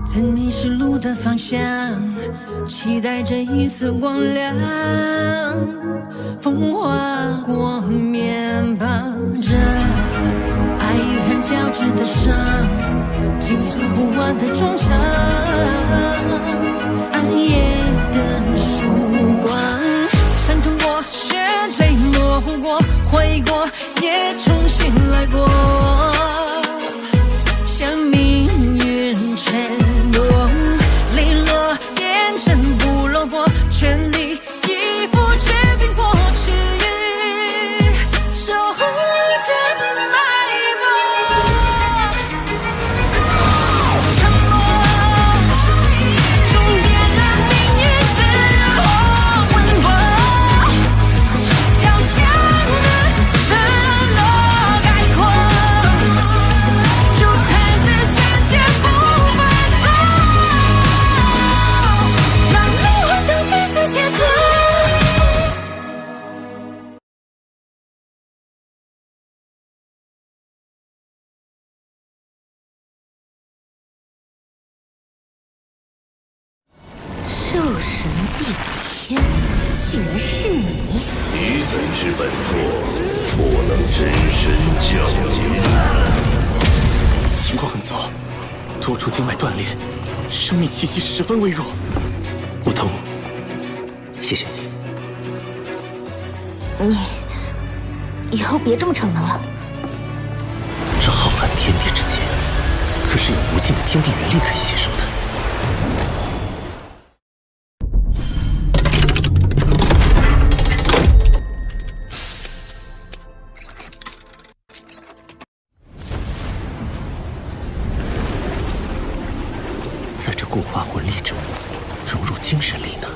曾迷失路的方向，期待着一丝光亮。风划过面庞着爱与恨交织的伤，倾诉不完的衷肠。暗夜的曙光，伤痛过，血泪模糊过，回过，也重新来过。向命运承诺，泪落，眼神不落魄，全力以赴，全凭过去，守护着脉搏。承诺，终点了命运之后，温柔，脚下的承诺概括。兽神帝天，竟然是你！你怎知本座不能真身降临？情况很糟，多处经脉断裂，生命气息十分微弱。梧桐，谢谢你。你以后别这么逞能了。这浩瀚天地之间，可是有无尽的天地元力可以吸收的。在这固化魂力中融入精神力呢？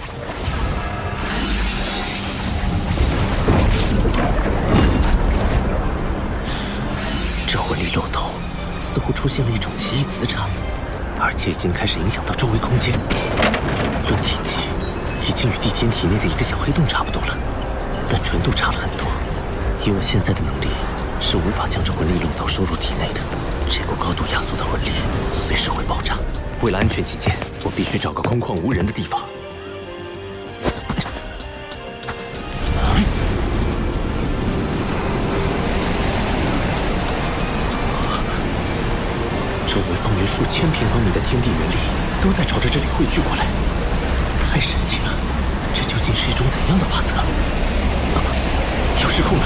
这魂力漏斗似乎出现了一种奇异磁场，而且已经开始影响到周围空间。论体积，已经与地天体内的一个小黑洞差不多了，但纯度差了很多。以我现在的能力，是无法将这魂力漏斗收入体内的。这股高度压缩的魂力随时会爆炸。为了安全起见，我必须找个空旷无人的地方。周围方圆数千平方米的天地元力都在朝着这里汇聚过来，太神奇了！这究竟是一种怎样的法则？有失控了，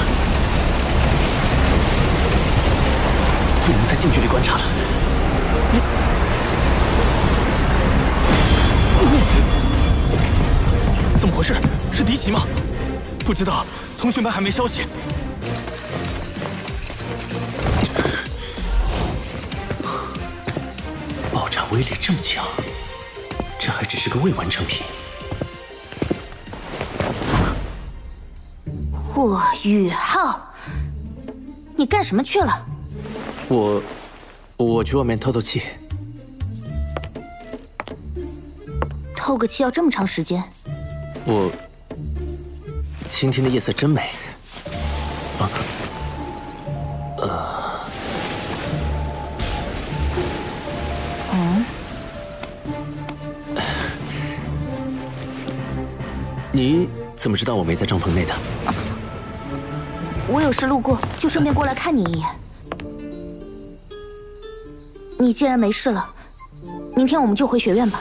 不能再近距离观察了。怎么回事？是敌袭吗？不知道，通讯班还没消息。爆炸威力这么强，这还只是个未完成品。霍雨浩，你干什么去了？我去外面透透气。透个气要这么长时间？今天的夜色真美。你怎么知道我没在帐篷内的？我有事路过，就顺便过来看你一眼。你既然没事了，明天我们就回学院吧。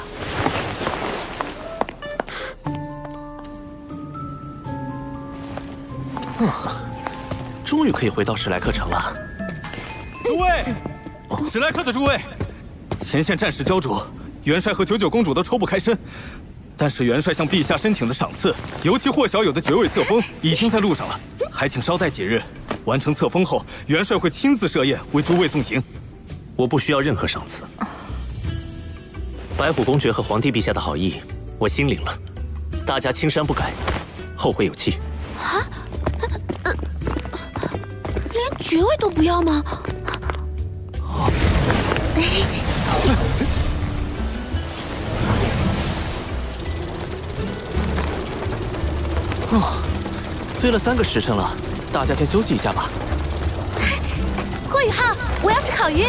终于可以回到史莱克城了。诸位，史莱克的诸位，前线战事焦灼，元帅和99公主都抽不开身。但是元帅向陛下申请的赏赐，尤其霍小友的绝味册封已经在路上了，还请稍待几日。完成册封后，元帅会亲自设宴为诸位送行。我不需要任何赏赐。白虎公爵和皇帝陛下的好意，我心领了。大家青山不改，后会有期。爵位都不要吗？哦，飞了3个时辰了，大家先休息一下吧。霍雨浩，我要吃烤鱼。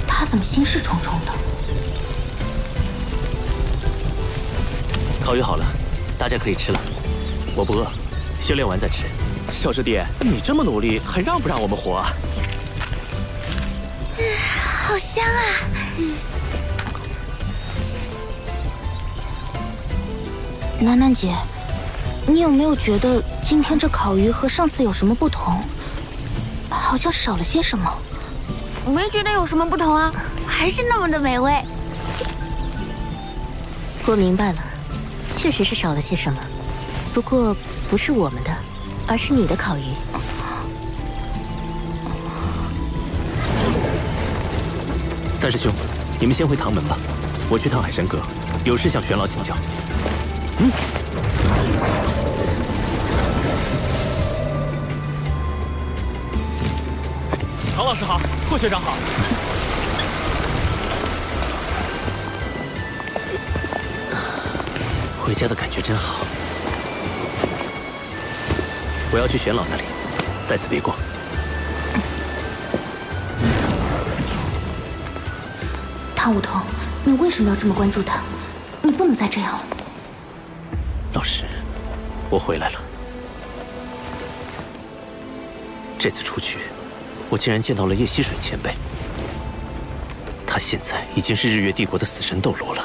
他怎么心事重重的？烤鱼好了，大家可以吃了。我不饿，修炼完再吃。小师弟，你这么努力，还让不让我们活啊？好香啊！楠楠姐，你有没有觉得今天这烤鱼和上次有什么不同？好像少了些什么。没觉得有什么不同啊，还是那么的美味。我明白了，确实是少了些什么，不过不是我们的，而是你的烤鱼。三师兄，你们先回唐门吧，我去趟海神阁，有事向玄老请教。唐老师好，霍学长好。回家的感觉真好。我要去玄老那里，在此别过。唐舞桐，你为什么要这么关注他？你不能再这样了。老师，我回来了。这次出去，我竟然见到了叶溪水前辈。他现在已经是日月帝国的死神斗罗了。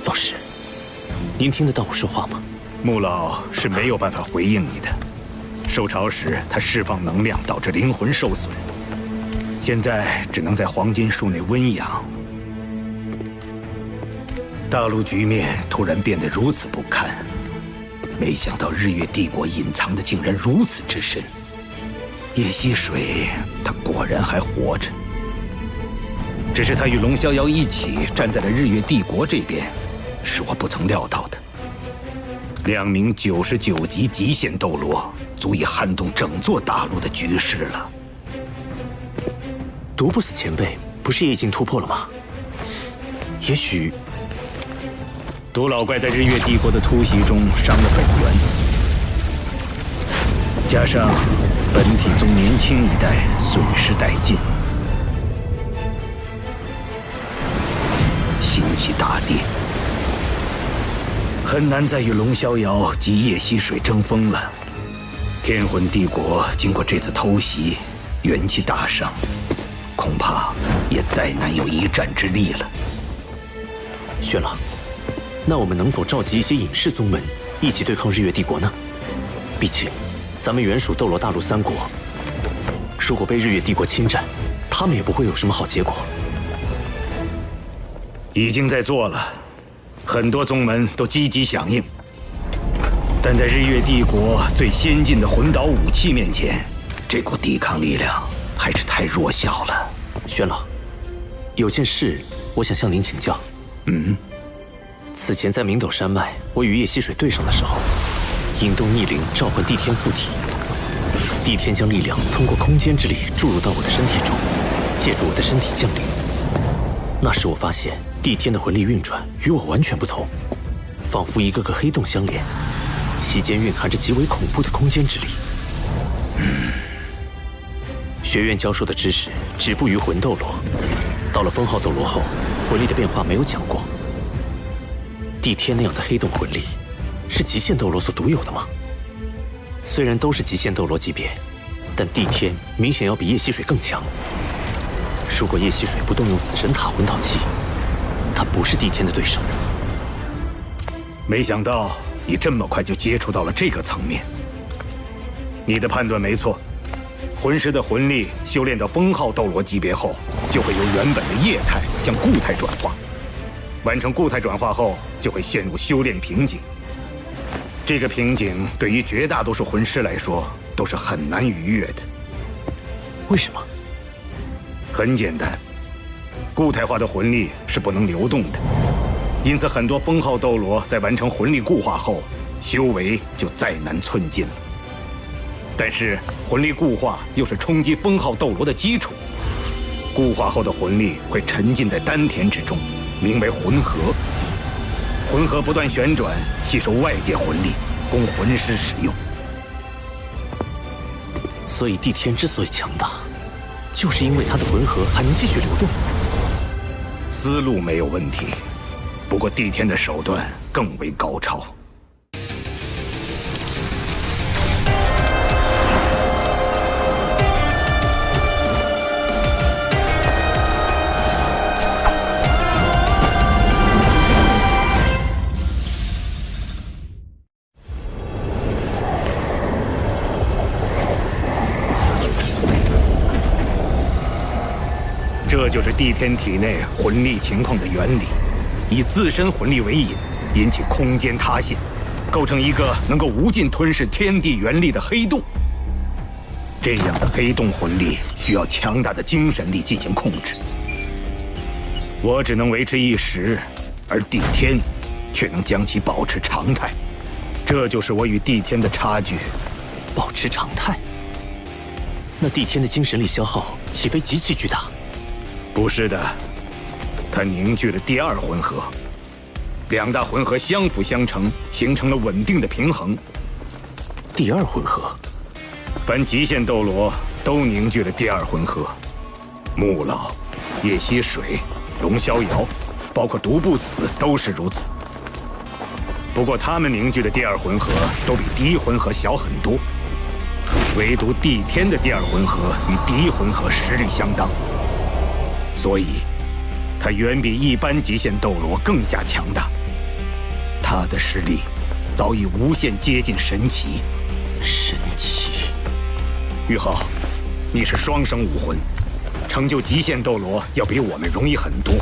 老师，您听得到我说话吗？穆老是没有办法回应你的。受潮时，他释放能量导致灵魂受损，现在只能在黄金树内温养。大陆局面突然变得如此不堪，没想到日月帝国隐藏的竟然如此之深。叶溪水，他果然还活着，只是他与龙逍遥一起站在了日月帝国这边，是我不曾料到的。2名99级极限斗罗，足以撼动整座大陆的局势了。毒不死前辈不是也已经突破了吗？也许毒老怪在日月帝国的突袭中伤了本源，加上本体宗年轻一代损失殆尽，心气大跌，很难再与龙逍遥及叶溪水争锋了。天魂帝国经过这次偷袭，元气大伤，恐怕也再难有一战之力了。玄老，那我们能否召集一些隐士宗门，一起对抗日月帝国呢？毕竟，咱们原属斗罗大陆3国，如果被日月帝国侵占，他们也不会有什么好结果。已经在做了，很多宗门都积极响应，但在日月帝国最先进的魂导武器面前，这股抵抗力量还是太弱小了。玄老，有件事我想向您请教。此前在明斗山脉，我与叶溪水对上的时候，引动逆灵召唤帝天附体，帝天将力量通过空间之力注入到我的身体中，借助我的身体降临。那时我发现帝天的魂力运转与我完全不同，仿佛一个个黑洞相连，其间蕴含着极为恐怖的空间之力。学院教授的知识止步于魂斗罗，到了封号斗罗后，魂力的变化没有讲过。帝天那样的黑洞魂力，是极限斗罗所独有的吗？虽然都是极限斗罗级别，但帝天明显要比叶溪水更强。如果叶溪水不动用死神塔魂导器，他不是帝天的对手。没想到你这么快就接触到了这个层面。你的判断没错，魂师的魂力修炼到封号斗罗级别后，就会由原本的液态向固态转化。完成固态转化后，就会陷入修炼瓶颈。这个瓶颈对于绝大多数魂师来说都是很难逾越的。为什么？很简单，固态化的魂力是不能流动的，因此很多封号斗罗在完成魂力固化后，修为就再难寸进了。但是魂力固化又是冲击封号斗罗的基础，固化后的魂力会沉浸在丹田之中，名为魂核。魂核不断旋转，吸收外界魂力，供魂师使用。所以帝天之所以强大，就是因为他的魂核还能继续流动。思路没有问题，不过帝天的手段更为高超。这就是帝天体内魂力情况的原理，以自身魂力为引，引起空间塌陷，构成一个能够无尽吞噬天地元力的黑洞。这样的黑洞魂力需要强大的精神力进行控制，我只能维持一时，而帝天却能将其保持常态。这就是我与帝天的差距。保持常态？那帝天的精神力消耗岂非极其巨大？不是的，它凝聚了第二魂核，两大魂核相辅相成，形成了稳定的平衡。第二魂核，凡极限斗罗都凝聚了第二魂核，穆老、叶溪水、龙逍遥，包括独不死都是如此。不过他们凝聚的第二魂核都比第一魂核小很多，唯独帝天的第二魂核与第一魂核实力相当。所以，他远比一般极限斗罗更加强大。他的实力早已无限接近神奇。神奇！玉浩，你是双生武魂，成就极限斗罗要比我们容易很多。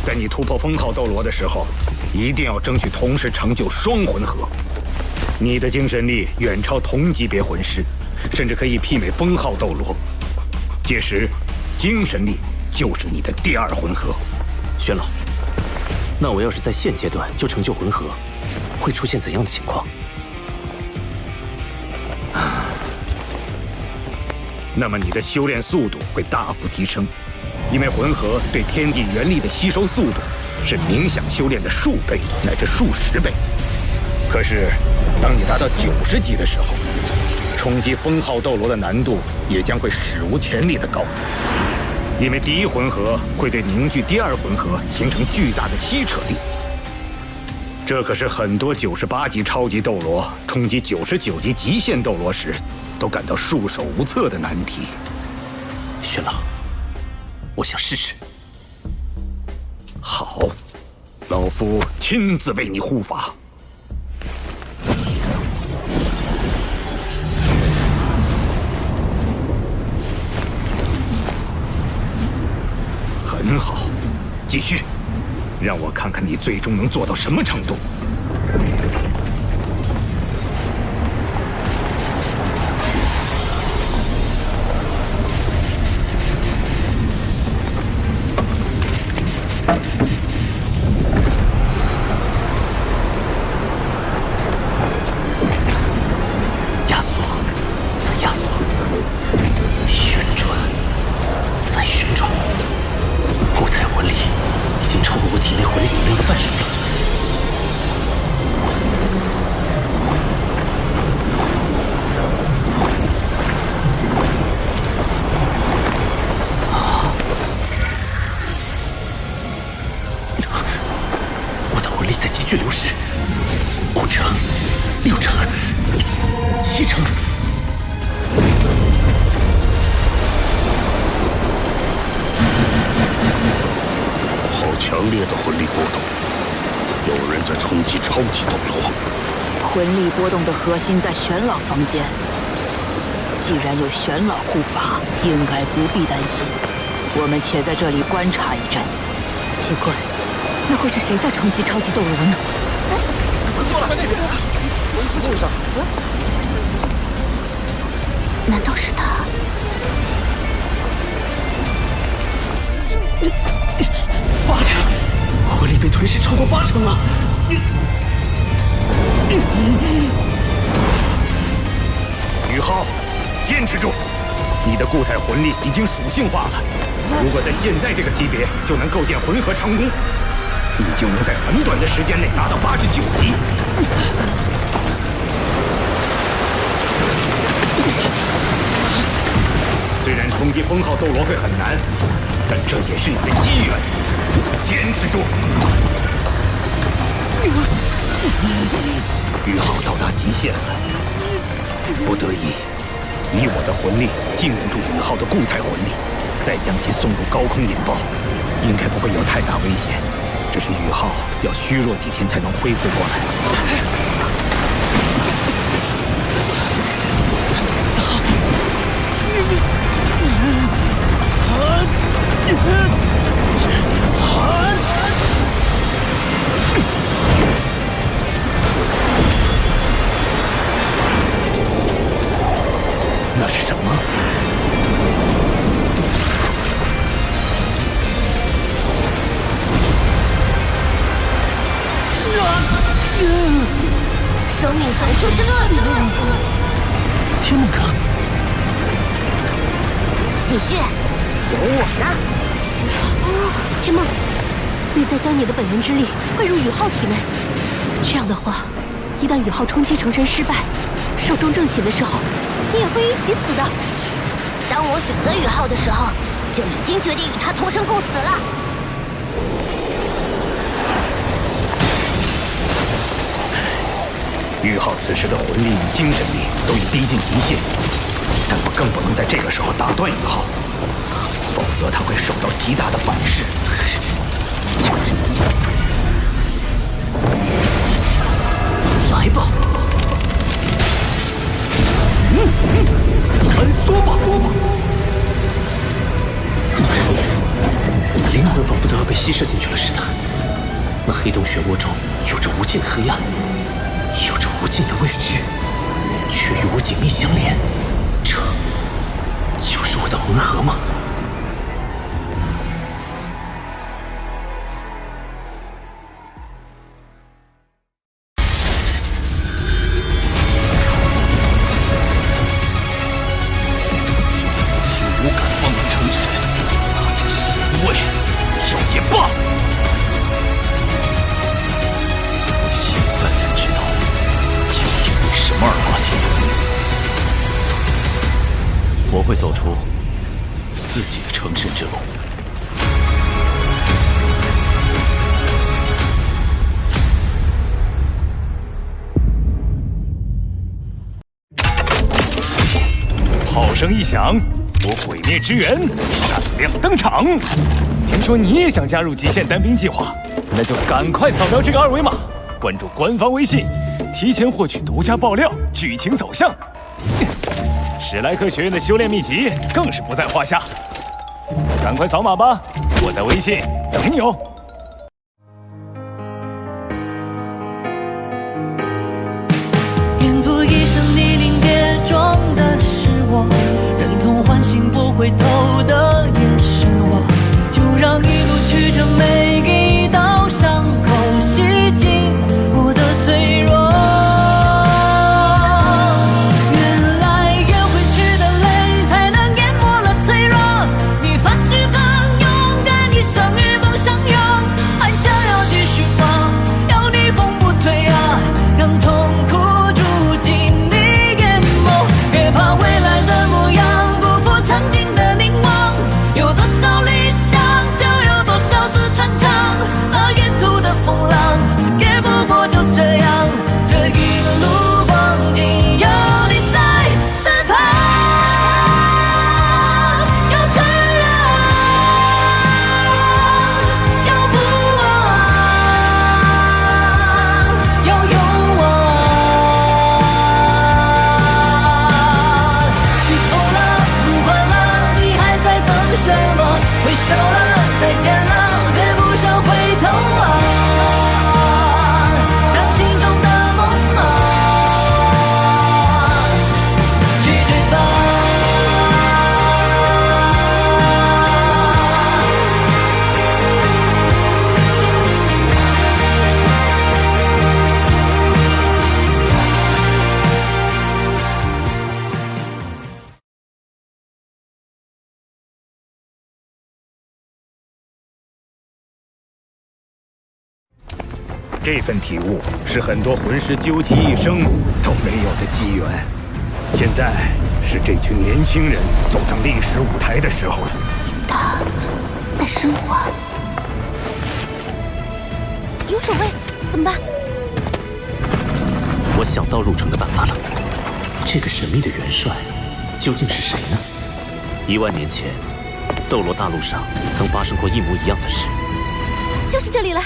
在你突破封号斗罗的时候，一定要争取同时成就双魂核。你的精神力远超同级别魂师，甚至可以媲美封号斗罗。届时，精神力就是你的第二魂核。玄老，那我要是在现阶段就成就魂核，会出现怎样的情况？那么你的修炼速度会大幅提升，因为魂核对天地元力的吸收速度是冥想修炼的数倍乃至数十倍。可是，当你达到90级的时候，冲击封号斗罗的难度也将会史无前例的高。因为第一魂核会对凝聚第二魂核形成巨大的吸扯力，这可是很多98级超级斗罗冲击99级极限斗罗时都感到束手无策的难题。玄老，我想试试。好，老夫亲自为你护法。很好，继续，让我看看你最终能做到什么程度。压缩，再压缩，旋转，再旋转。固态魂力已经超过我体内魂力总量的半数了。我的魂力在急剧流失，5成、6成、7成。强烈的魂力波动，有人在冲击超级斗罗。魂力波动的核心在玄老房间，既然有玄老护法，应该不必担心。我们且在这里观察一阵。奇怪，那会是谁在冲击超级斗罗呢？过来，那边，路上。难道是他？ 80%，魂力被吞噬超过80%了。宇浩，坚持住！你的固态魂力已经属性化了，如果在现在这个级别就能构建魂核长弓，你就能在很短的时间内达到89级。虽然冲击封号斗罗会很难，但这也是你的机缘，坚持住！宇浩到达极限了，不得已，以我的魂力禁锢住宇浩的固态魂力，再将其送入高空引爆，应该不会有太大危险。只是宇浩要虚弱几天才能恢复过来。那是什么？生命反射之盾！天梦哥，继续，有我呢！天梦，你再将你的本源之力汇入宇浩体内，这样的话，一旦宇浩冲击成神失败，寿终正寝的时候，你也会一起死的。当我选择宇浩的时候，就已经决定与他同生共死了。宇浩此时的魂力与精神力都已逼近极限，但我更不能在这个时候打断宇浩，否则他会受到极大的反噬。来吧，穿梭吧！灵魂仿佛都要被吸摄进去了似的。那黑洞漩涡中有着无尽的黑暗，有着无尽的未知，却与我紧密相连。这就是我的魂核吗？我会走出自己的成神之路。炮声一响，我毁灭之源闪亮登场。听说你也想加入极限单兵计划，那就赶快扫描这个二维码，关注官方微信，提前获取独家爆料、剧情走向。史莱克学院的修炼秘籍更是不在话下，赶快扫码吧！我在微信等你哦。沿途一身泥泞跌撞的是我，忍痛唤醒不回头的也是我，就让一路曲折每一道伤口洗净我的脆弱。曾经的凝这份体悟是很多魂师究其一生都没有的机缘。现在是这群年轻人走上历史舞台的时候了。他在升华，有守卫，怎么办？我想到入城的办法了。这个神秘的元帅究竟是谁呢？1万年前，斗罗大陆上曾发生过一模一样的事。就是这里了。